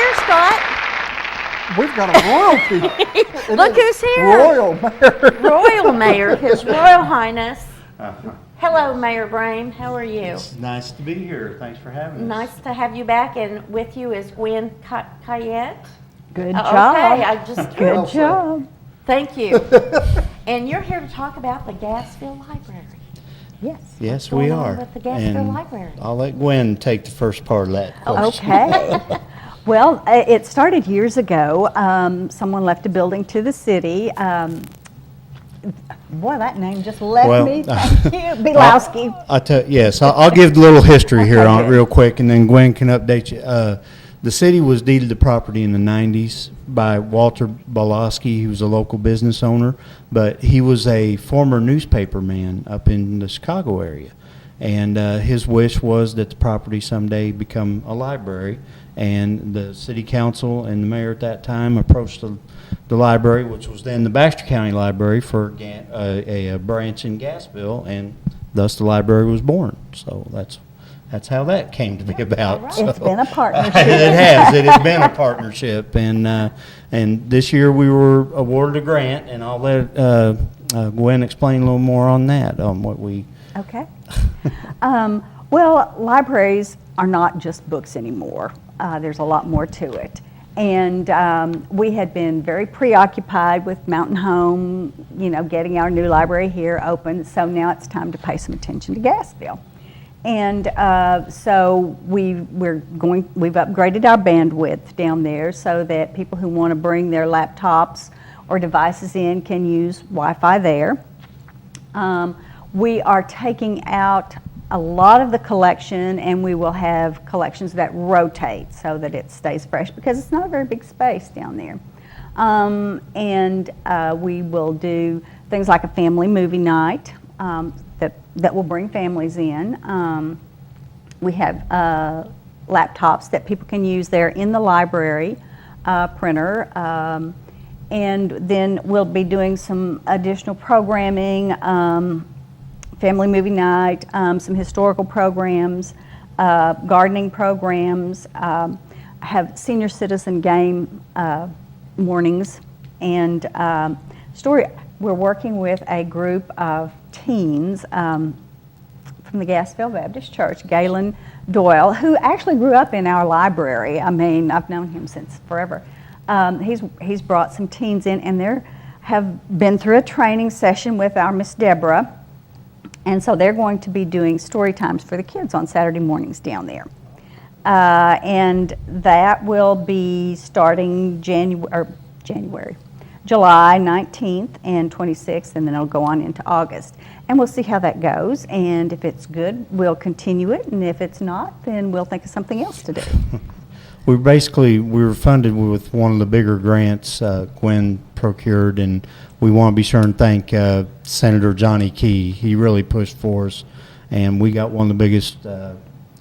here, Scott. We've got a royalty. Look who's here. Royal Mayor. Royal Mayor, His Royal Highness. Hello, Mayor Braim. How are you? It's nice to be here. Thanks for having us. Nice to have you back, and with you is Gwen Khayat. Good job. Okay, I just Good job. Thank you. And you're here to talk about the Gassville Library. Yes. Yes, What's we going on are. with the Gassville Library? I'll let Gwen take the first part of that question. Okay. Well, it started years ago. Someone left a building to the city. Boy, that name just left Well, me. Thank you. Bilowski. Yes, I'll give a little history here Okay, on it good. real quick, and then Gwen can update you. The city was deeded the property in the 90s by Walter Bilowski. He was a local business owner, but he was a former newspaper man up in the Chicago area. And his wish was that the property someday become a library. And the city council and the mayor at that time approached the library, which was then the Baxter County Library, for a branch in Gassville, and thus the library was born. So that's how that came to be about. Right. So It's been a partnership. it has been a partnership, and this year we were awarded a grant, and I'll let Gwen explain a little more on that, on what we. Okay. Well, libraries are not just books anymore. There's a lot more to it. And we had been very preoccupied with Mountain Home, getting our new library here open. So now it's time to pay some attention to Gassville. And so we've upgraded our bandwidth down there so that people who want to bring their laptops or devices in can use Wi-Fi there. We are taking out a lot of the collection, and we will have collections that rotate so that it stays fresh, because it's not a very big space down there. And we will do things like a family movie night that will bring families in. We have laptops that people can use there in the library, printer, and then we'll be doing some additional programming, family movie night, some historical programs, gardening programs, have senior citizen game mornings, and we're working with a group of teens from the Gassville Baptist Church, Galen Doyle, who actually grew up in our library. I mean, I've known him since forever. He's brought some teens in, and they have been through a training session with our Miss Deborah. And so they're going to be doing story times for the kids on Saturday mornings down there. And that will be starting July 19th and 26th, and then it'll go on into August. And we'll see how that goes. And if it's good, we'll continue it. And if it's not, then we'll think of something else to do. We were funded with one of the bigger grants Gwen procured, and we want to be sure and thank Senator Johnny Key. He really pushed for us, and we got one of the biggest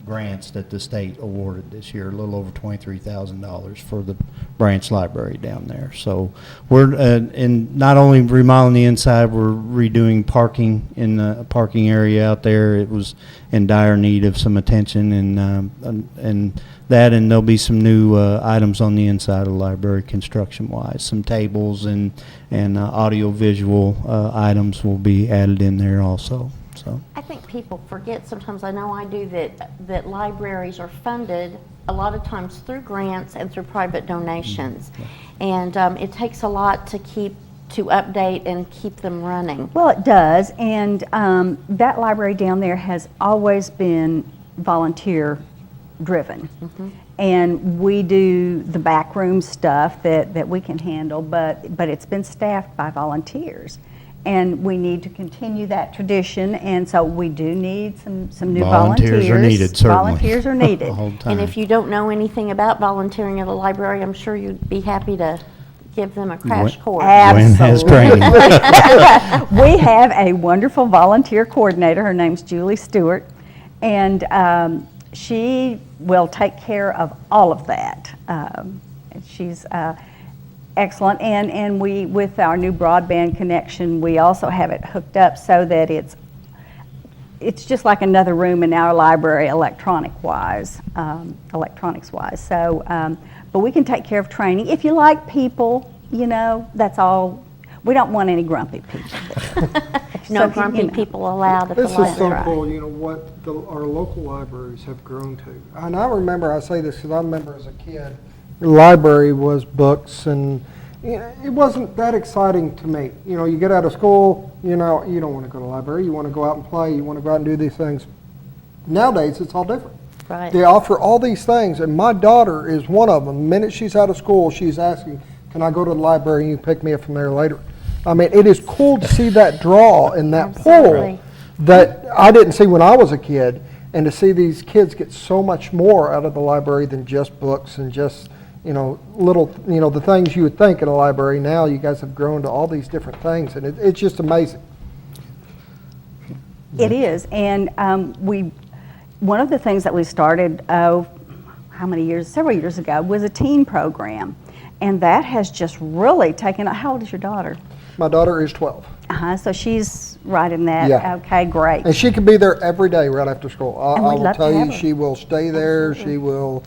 grants that the state awarded this year, a little over $23,000 for the branch library down there. So we're in not only remodeling the inside, we're redoing parking in the parking area out there. It was in dire need of some attention, and there'll be some new items on the inside of the library construction-wise. Some tables and audio-visual items will be added in there also. So I think people forget sometimes, I know I do, that libraries are funded a lot of times through grants and through private donations. And it takes a lot to update and keep them running. Well, it does, and that library down there has always been volunteer driven. Mm-hmm. And we do the backroom stuff that we can handle, but it's been staffed by volunteers. And we need to continue that tradition, and so we do need some new volunteers. Volunteers are needed, certainly. Volunteers are needed. The whole time. And if you don't know anything about volunteering at a library, I'm sure you'd be happy to give them a crash course. Gwen has training. We have a wonderful volunteer coordinator. Her name's Julie Stewart, and she will take care of all of that. She's excellent, and we, with our new broadband connection, we also have it hooked up so that it's just like another room in our library, electronics-wise. So, but we can take care of training. If you like people, you know, that's all. We don't want any grumpy people. No So, grumpy you know. people allowed at the This is library. simple, you know, what our local libraries have grown to. And I remember, I say this because I remember as a kid, the library was books, and you know, it wasn't that exciting to me. You know, you get out of school, you know, you don't want to go to the library, you want to go out and play, you want to go out and do these things. Nowadays, it's all different. Right. They offer all these things, and my daughter is one of them. The minute she's out of school, she's asking, can I go to the library and you pick me up from there later? I mean, it is cool to see that draw and that Absolutely. pull that I didn't see when I was a kid, and to see these kids get so much more out of the library than just books and just, you know, little, you know, the things you would think in a library. Now you guys have grown to all these different things, and it's just amazing. It is, and one of the things that we started, several years ago, was a teen program, and that has just really taken. How old is your daughter? My daughter is 12, So she's right in that. Yeah. Okay, great. and she can be there every day right after school. And I we'd will love to tell you, have her. she will stay there. She will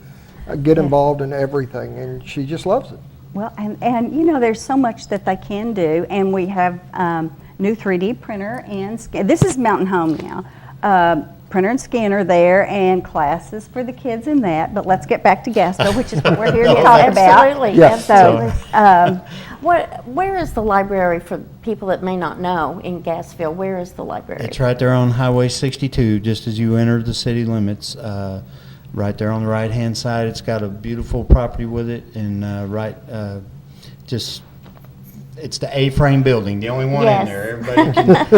get involved in everything, and she just loves it. Well, and you know, there's so much that they can do, and we have new 3D printer and this is Mountain Home now. Printer and scanner there, and classes for the kids in that. But let's get back to Gassville, which is what we're here to talk about. Absolutely, Yes. absolutely. Where is the library for people that may not know in Gassville? Where is the library? It's right there on Highway 62, just as you enter the city limits. Right there on the right-hand side, it's got a beautiful property with it, and it's the A-frame building, the only one Yes. in there.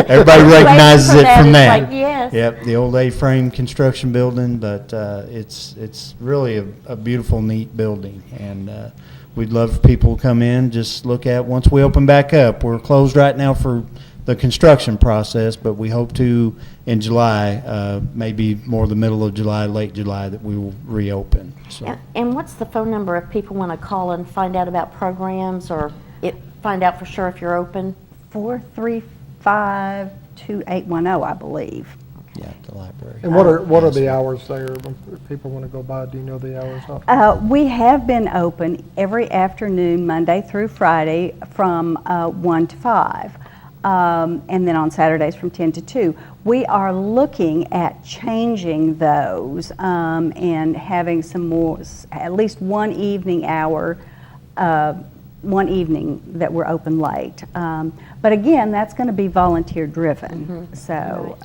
Everybody recognizes Waiting it for from that, that. it's like, yes. Yep, the old A-frame construction building, but it's really a beautiful, neat building, and we'd love for people to come in, just look at once we open back up. We're closed right now for the construction process, but we hope to in July, maybe more the middle of July, late July, that we will reopen. So. And what's the phone number if people want to call and find out about programs or find out for sure if you're open? 435-2810, I believe. Yeah, the library. And what are the hours there when people want to go by? Do you know the hours off? We have been open every afternoon, Monday through Friday, from 1 to 5. And then on Saturdays from 10 to 2. We are looking at changing those and having some more, at least one evening hour, one evening that we're open late. But again, that's going to be volunteer driven. So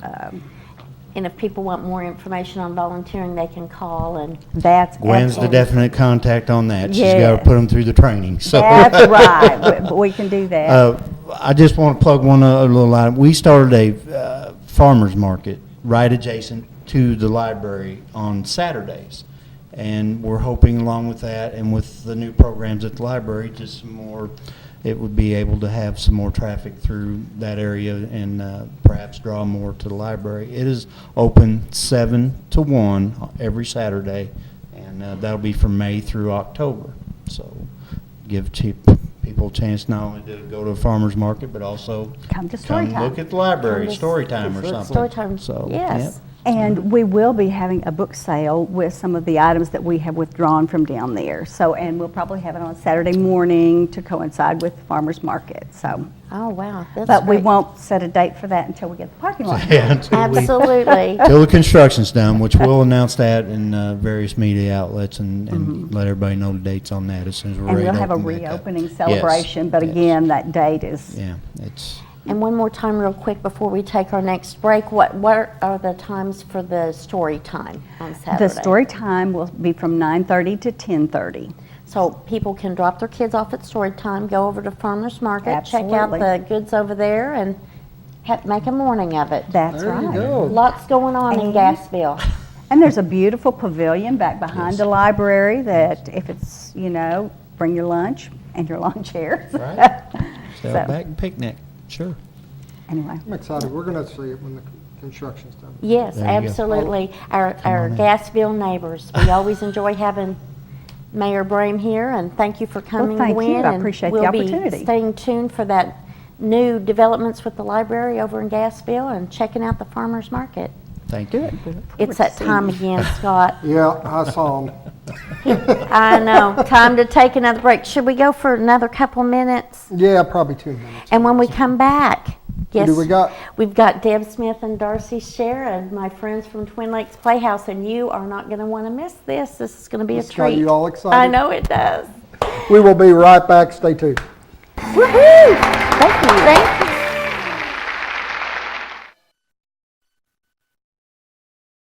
And if people want more information on volunteering, they can call and. that's Gwen's the excellent. definite contact on that. She's got Yeah. to put them through the training. So. That's right. We can do that. I just want to plug one other little item. We started a farmer's market right adjacent to the library on Saturdays. And we're hoping along with that and with the new programs at the library, just some more, it would be able to have some more traffic through that area and perhaps draw more to the library. It is open 7 to 1 every Saturday, and that'll be from May through October. So give people a chance not only to go to a farmer's market, but also Come to story time. look at the library, Come to story time or something. Story time, So, yes. And we will be having a book sale with some of the items that we have withdrawn from down there. So, and we'll probably have it on Saturday morning to coincide with the farmer's market. So, Oh, wow. That's but we great. won't set a date for that until we get the parking lot. Yeah, until Absolutely. till the construction's done, which we'll announce that in various media outlets and let everybody know the dates on that as soon as we're And ready we'll to have a open back up. reopening Yes, celebration, but yes. again, that date is, Yeah, it's, And one more time, real quick, before we take our next break, what are the times for the story time on Saturday? the story time will be from 9:30 to 10:30. So people can drop their kids off at story time, go over to farmer's market, check out Absolutely. the goods over there, and make a morning of it. That's There you right. go. Lots going on in And- Gassville. And there's a beautiful pavilion back behind the library that if it's, bring your lunch and your lawn chairs. right. So- Sail back and picnic, sure. Anyway. I'm excited. We're going to see it when the construction's done. Yes, There you go. absolutely. Our on in. Gassville neighbors. We always enjoy having Mayor Braim here, and thank you for coming, thank you. Gwen. I and appreciate the We'll opportunity. be staying tuned for that new developments with the library over in Gassville and checking out the farmer's market. Thank you. It's that time again, Scott. Yeah, I saw them. I know. Time to take another break. Should we go for another couple minutes? Yeah, probably 2 minutes. And when we come back, Who do we got? We've got Deb Smith and Darcy Sharon, my friends from Twin Lakes Playhouse, and you are not going to want to miss this. This is going to be It's a got treat. you all excited. I know it does. We will be right back. Stay tuned. Woohoo! Thank you. Thank you.